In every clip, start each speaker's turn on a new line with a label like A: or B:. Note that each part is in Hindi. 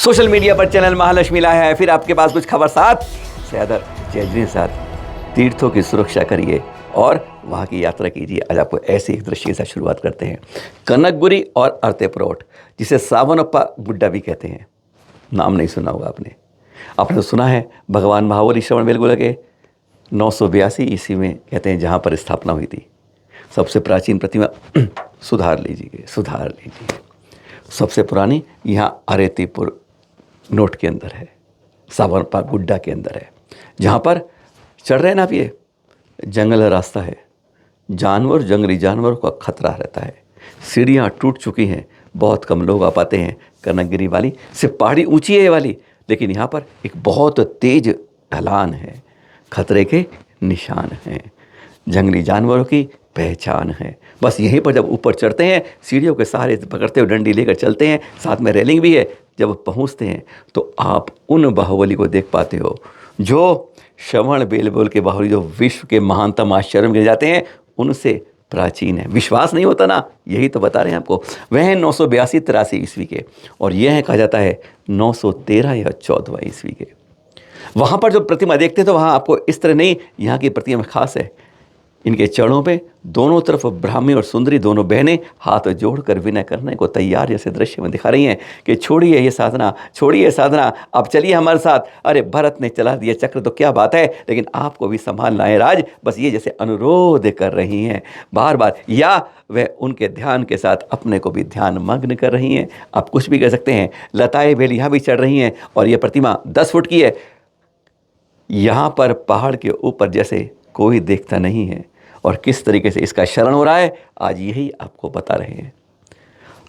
A: सोशल मीडिया पर चैनल महालक्ष्मी लाया है फिर आपके पास कुछ खबर साथ सैदर जैजरी साथ तीर्थों की सुरक्षा करिए और वहाँ की यात्रा कीजिए। आज आपको ऐसे एक दृश्य के साथ शुरुआत करते हैं। कनकबुरी और अर्तेपरोट, जिसे सावनप्पा गुड्डा भी कहते हैं, नाम नहीं सुना होगा आपने। आपने तो सुना है भगवान महाबली श्रवणबेलगोला के 982 ईस्वी में कहते हैं जहाँ पर स्थापना हुई थी। सबसे प्राचीन प्रतिमा सुधार लीजिए। सबसे पुरानी यहाँ अरेतीपुर नोट के अंदर है, सावनप्पा गुड्डा के अंदर है, जहाँ पर चढ़ रहे हैं ना आप, ये जंगल रास्ता है, जंगली जानवरों का खतरा रहता है। सीढ़ियाँ टूट चुकी हैं, बहुत कम लोग आ पाते हैं। कनकगिरी वाली सिर्फ पहाड़ी ऊंची है ये वाली, लेकिन यहाँ पर एक बहुत तेज ढलान है, खतरे के निशान हैं, जंगली जानवरों की पहचान है। बस यहीं पर जब ऊपर चढ़ते हैं, सीढ़ियों के सहारे पकड़ते हुए डंडी लेकर चलते हैं, साथ में रेलिंग भी है। जब पहुंचते हैं तो आप उन बाहुबली को देख पाते हो जो श्रवणबेलगोला के बाहुबली, जो विश्व के महानतम आश्चर्य में गिने जाते हैं, उनसे प्राचीन है। विश्वास नहीं होता ना, यही तो बता रहे हैं आपको। वह हैं 982-83 ईस्वी के, और यह है कहा जाता है 913 या 14 ईस्वी के। वहाँ पर जो प्रतिमा देखते हैं तो वहाँ आपको इस तरह नहीं, यहाँ की प्रतिमा खास है। इनके चरणों पे दोनों तरफ ब्राह्मी और सुंदरी दोनों बहनें हाथ जोड़कर विनय करने को तैयार जैसे दृश्य में दिखा रही हैं कि छोड़िए ये साधना, अब चलिए हमारे साथ। अरे भरत ने चला दिया चक्र तो क्या बात है, लेकिन आपको भी संभालना है राज। बस ये जैसे अनुरोध कर रही हैं बार बार, या वह उनके ध्यान के साथ अपने को भी ध्यान मग्न कर रही हैं। आप कुछ भी कह सकते हैं। लताएं बेल यहाँ भी चढ़ रही हैं, और ये प्रतिमा 10 फुट की है। यहाँ पर पहाड़ के ऊपर जैसे कोई देखता नहीं है, और किस तरीके से इसका शरण हो रहा है, आज यही आपको बता रहे हैं।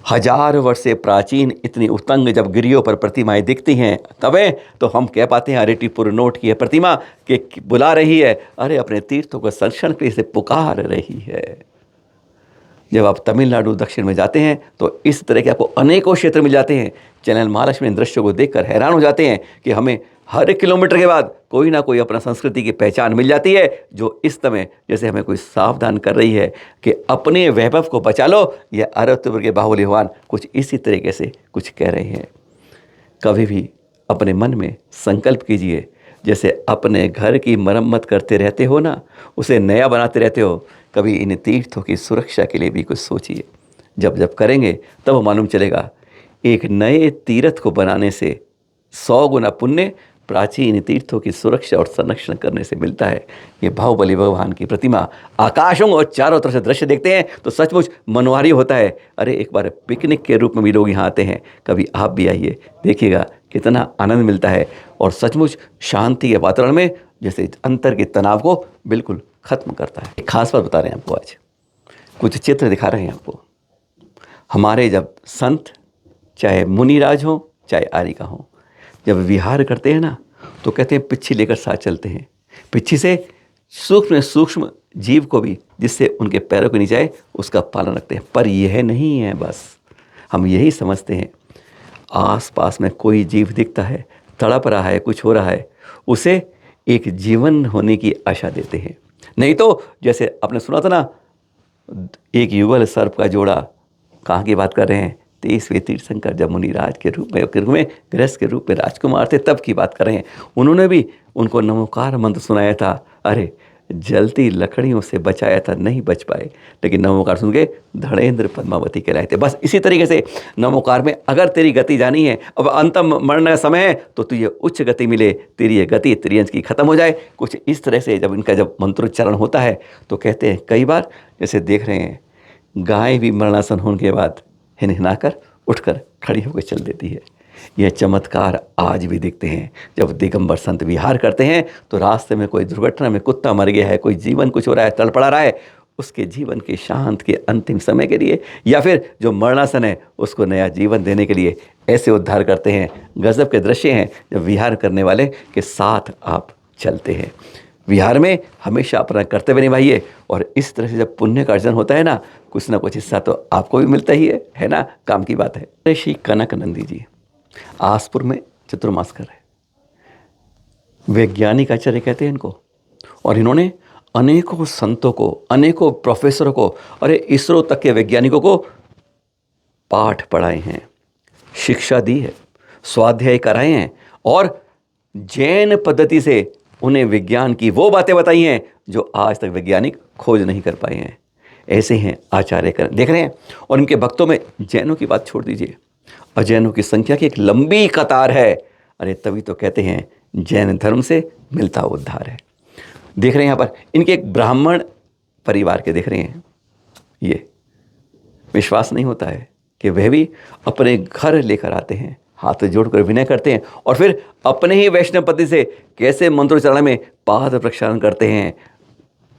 A: 1000 वर्ष से प्राचीन इतनी उतंग जब गिरियों पर प्रतिमाएं दिखती हैं, तबे तो हम कह पाते हैं अरेतीपुर नोट की प्रतिमा के बुला रही है, अरे अपने तीर्थों को संरक्षण के लिए से पुकार रही है। जब आप तमिलनाडु दक्षिण में जाते हैं तो इस तरह के आपको अनेकों क्षेत्र मिल जाते हैं। चैनल महालक्ष्मी इन दृश्यों को देखकर हैरान हो जाते हैं कि हमें हर एक किलोमीटर के बाद कोई ना कोई अपना संस्कृति की पहचान मिल जाती है, जो इस समय जैसे हमें कोई सावधान कर रही है कि अपने वैभव को बचा लो। यह अरेतीपुर के बाहुबली भगवान कुछ इसी तरीके से कुछ कह रहे हैं। कभी भी अपने मन में संकल्प कीजिए, जैसे अपने घर की मरम्मत करते रहते हो ना, उसे नया बनाते रहते हो, कभी इन तीर्थों की सुरक्षा के लिए भी कुछ सोचिए। जब करेंगे तब मालूम चलेगा, एक नए तीर्थ को बनाने से 100 गुना पुण्य प्राचीन तीर्थों की सुरक्षा और संरक्षण करने से मिलता है। ये बाहुबली भगवान की प्रतिमा आकाशों और चारों तरफ से दृश्य देखते हैं तो सचमुच मनोहारी होता है। अरे एक बार पिकनिक के रूप में भी लोग यहाँ आते हैं, कभी आप भी आइए, देखिएगा कितना आनंद मिलता है, और सचमुच शांति के वातावरण में जैसे अंतर के तनाव को बिल्कुल ख़त्म करता है। एक खास बात बता रहे हैं आपको, आज कुछ चित्र दिखा रहे हैं आपको। हमारे जब संत, चाहे मुनिराज हो चाहे आर्यिका हो, जब विहार करते हैं ना तो कहते हैं पिच्छी लेकर साथ चलते हैं। पिच्छी से सूक्ष्म जीव को भी, जिससे उनके पैरों के नीचे आए, उसका पालन रखते हैं। पर यह नहीं है बस, हम यही समझते हैं आसपास में कोई जीव दिखता है, तड़प रहा है, कुछ हो रहा है, उसे एक जीवन होने की आशा देते हैं। नहीं तो जैसे आपने सुना था ना, एक युगल सर्प का जोड़ा, कहाँ की बात कर रहे हैं, 23वें तीर्थंकर जब मुनिराज के रूप में गृहस्थ के रूप में राजकुमार थे, तब की बात कर रहे हैं। उन्होंने भी उनको नमोकार मंत्र सुनाया था। अरे जलती लकड़ियों से बचाया था, नहीं बच पाए, लेकिन नमोकार सुन के धड़ेंद्र पद्मावती कहलाए थे। बस इसी तरीके से नमोकार में अगर तेरी गति जानी है, अब अंतम मरण का समय है, तो तुझे उच्च गति मिले, तेरी ये गति त्रियंश की खत्म हो जाए। कुछ इस तरह से जब इनका जब मंत्रोच्चारण होता है तो कहते हैं, कई बार जैसे देख रहे हैं, गाय भी मरणासन होने के बाद हिनहिनाकर उठकर खड़ी होकर चल देती है। यह चमत्कार आज भी दिखते हैं। जब दिगंबर संत विहार करते हैं तो रास्ते में कोई दुर्घटना में कुत्ता मर गया है, कोई जीवन कुछ हो रहा है, तड़पड़ा रहा है, उसके जीवन के शांत के अंतिम समय के लिए, या फिर जो मरणासन है उसको नया जीवन देने के लिए ऐसे उद्धार करते हैं। गजब के दृश्य हैं जब विहार करने वाले के साथ आप चलते हैं। विहार में हमेशा अपना कर्तव्य निभाइए, और इस तरह से जब पुण्य का अर्जन होता है ना, कुछ ना कुछ हिस्सा तो आपको भी मिलता ही है ना, काम की बात है। श्री कनक नंदी जी आसपुर में चतुर्मास्कर है, वैज्ञानिक आचार्य कहते हैं इनको, और इन्होंने अनेकों संतों को, अनेकों प्रोफेसरों को, अरे इसरो तक के वैज्ञानिकों को पाठ पढ़ाए हैं, शिक्षा दी है। स्वाध्याय कराए हैं और जैन पद्धति से उन्हें विज्ञान की वो बातें बताई हैं जो आज तक वैज्ञानिक खोज नहीं कर पाए हैं। ऐसे हैं आचार्य करण, देख रहे हैं। और इनके भक्तों में जैनों की बात छोड़ दीजिए, अजैनों की संख्या की एक लंबी कतार है। अरे तभी तो कहते हैं जैन धर्म से मिलता उद्धार है। देख रहे हैं यहाँ पर इनके एक ब्राह्मण परिवार के, देख रहे हैं, ये विश्वास नहीं होता है कि वह भी अपने घर लेकर आते हैं, हाथ जोड़कर विनय करते हैं और फिर अपने ही वैष्णव पद्धति से कैसे मंत्रोच्चारण में पाद प्रक्षालन करते हैं,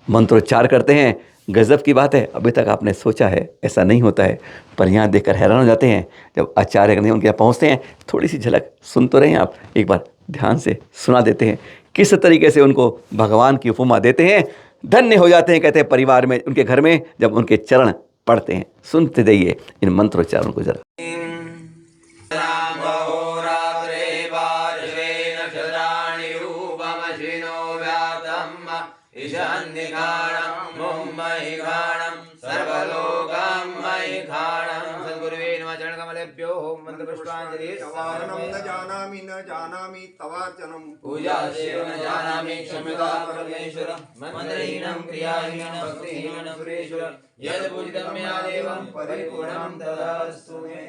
A: मंत्रोच्चार करते हैं। गजब की बात है, अभी तक आपने सोचा है ऐसा नहीं होता है। पर यहाँ देखकर हैरान हो जाते हैं जब आचार्य उनके यहाँ पहुँचते हैं। थोड़ी सी झलक सुन तो रहे हैं आप, एक बार ध्यान से सुना देते हैं किस तरीके से उनको भगवान की उपमा देते हैं। धन्य हो जाते हैं, कहते हैं, परिवार में, उनके घर में जब उनके चरण पढ़ते हैं। सुनते जाइए इन मंत्रोच्चारण को जरा।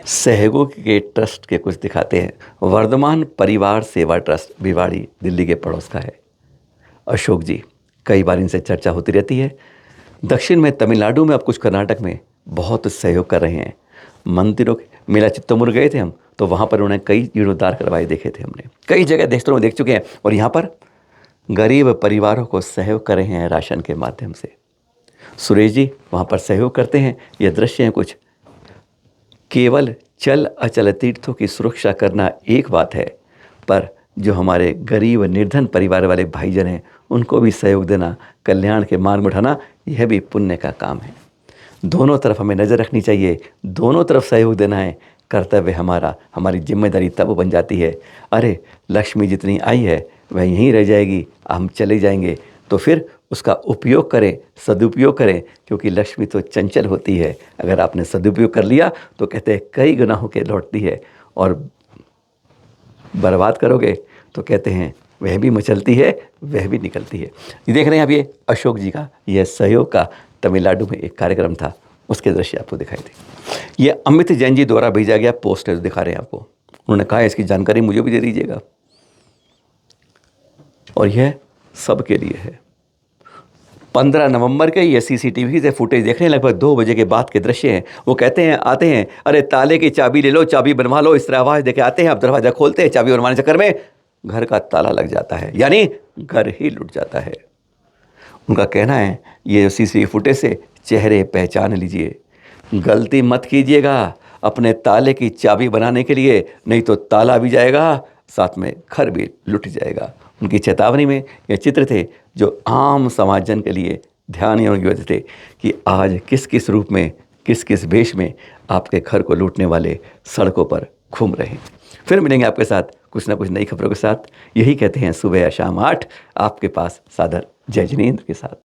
A: सहयोग के ट्रस्ट के कुछ दिखाते हैं। वर्धमान परिवार सेवा ट्रस्ट भिवाड़ी दिल्ली के पड़ोस का है। अशोक जी, कई बार इनसे चर्चा होती रहती है। दक्षिण में तमिलनाडु में, अब कुछ कर्नाटक में बहुत सहयोग कर रहे हैं। मंदिरों के मेला चित्तौड़ गए थे हम, तो वहाँ पर उन्होंने कई जीर्णोद्धार करवाए देखे थे हमने, कई जगह देशों में देख चुके हैं। और यहाँ पर गरीब परिवारों को सहयोग कर रहे हैं राशन के माध्यम से। सुरेश जी वहाँ पर सहयोग करते हैं। ये दृश्य हैं कुछ। केवल चल अचल तीर्थों की सुरक्षा करना एक बात है, पर जो हमारे गरीब निर्धन परिवार वाले भाईजन हैं उनको भी सहयोग देना, कल्याण के मार्ग में उठाना, यह भी पुण्य का काम है। दोनों तरफ हमें नज़र रखनी चाहिए, दोनों तरफ सहयोग देना है। कर्तव्य हमारा, हमारी जिम्मेदारी तब बन जाती है। अरे लक्ष्मी जितनी आई है वह यहीं रह जाएगी, हम चले जाएंगे, तो फिर उसका उपयोग करें, सदुपयोग करें, क्योंकि लक्ष्मी तो चंचल होती है। अगर आपने सदुपयोग कर लिया तो कहते हैं कई गुनाहों के लौटती है, और बर्बाद करोगे तो कहते हैं वह भी मचलती है, वह भी निकलती है। ये देख रहे हैं आप, ये अशोक जी का यह सहयोग का तमिलनाडु में एक कार्यक्रम था, उसके दृश्य आपको दिखाई थे। ये अमित जैन जी द्वारा भेजा गया पोस्ट है, दिखा रहे हैं आपको। उन्होंने कहा इसकी जानकारी मुझे भी दे दीजिएगा, और यह सबके लिए है। 15 नवंबर के ये सीसीटीवी से फुटेज देख रहे हैं, लगभग 2 बजे के बाद के दृश्य हैं। वो कहते हैं, आते हैं, अरे ताले की चाबी ले लो, चाबी बनवा लो, इस तरह आवाज़ देके आते हैं। अब दरवाज़ा खोलते हैं, चाबी बनवाने चक्कर में घर का ताला लग जाता है, यानी घर ही लुट जाता है। उनका कहना है ये सीसीटीवी फुटेज से चेहरे पहचान लीजिए, गलती मत कीजिएगा अपने ताले की चाबी बनाने के लिए, नहीं तो ताला भी जाएगा, साथ में घर भी लुट जाएगा। उनकी चेतावनी में ये चित्र थे जो आम समाजजन के लिए ध्यान योग्य थे कि आज किस किस रूप में, किस किस वेश में आपके घर को लूटने वाले सड़कों पर घूम रहे हैं। फिर मिलेंगे आपके साथ कुछ ना कुछ नई खबरों के साथ। यही कहते हैं सुबह या शाम 8 आपके पास सादर जय जिनेंद्र के साथ।